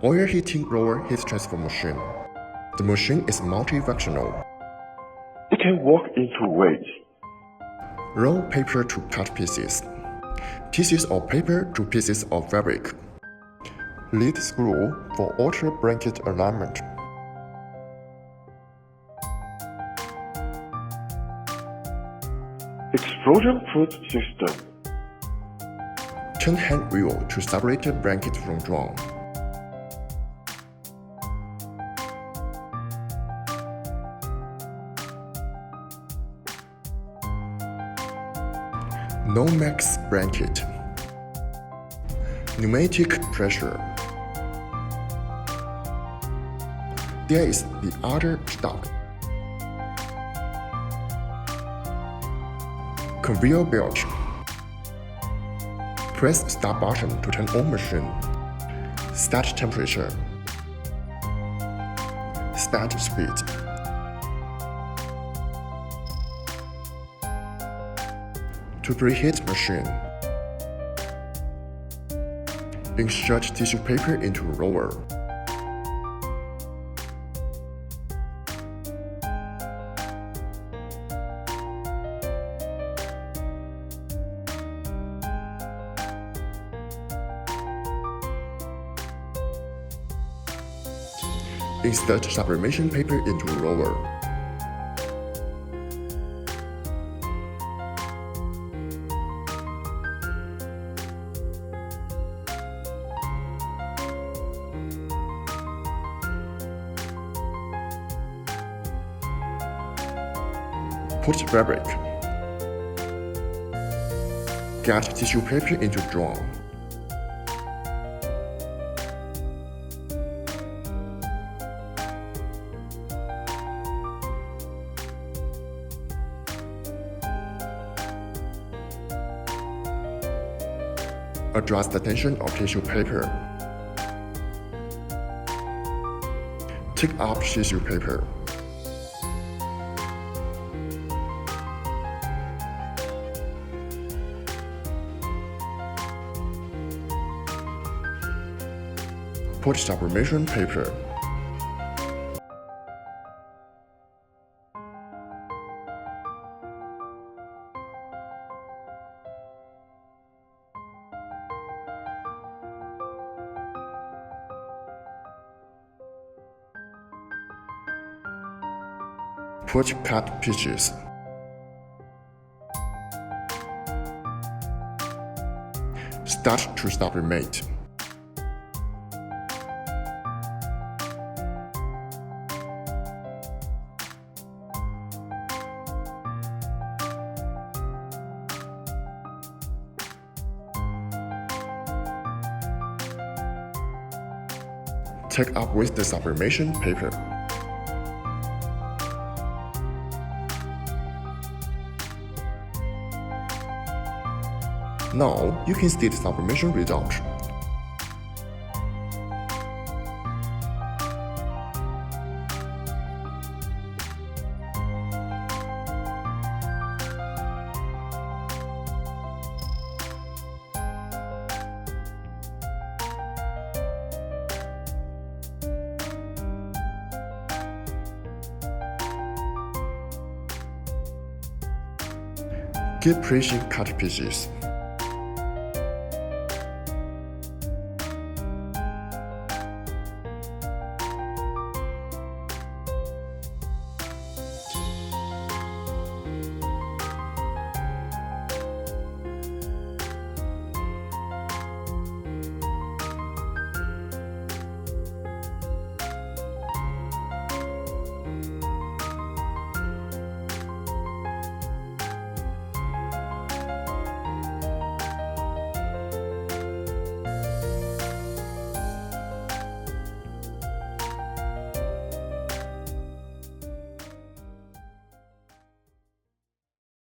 Oil heating roller heat transfer machine. The machine is multifunctional. It can work in two ways. Roll paper to cut pieces. Pieces of paper to pieces of fabric. Lead screw for outer blanket alignment. Explosion-proof system. Turn hand wheel to separate the blanket from drum. No max blanket. Pneumatic pressure. There is the other stock. Conveyor belt. Press start button to turn on machine. Start temperature. Start speed. To preheat machine. Insert tissue paper into roller. Insert sublimation paper into roller. Put fabric. Get tissue paper into drum. Adjust the tension of tissue paper. Take up tissue paper. Put sublimation paper. Put cut pieces. Start to sublimate. Take up with the sublimation paper. Now you can see the sublimation result. Keep pressing cut pieces.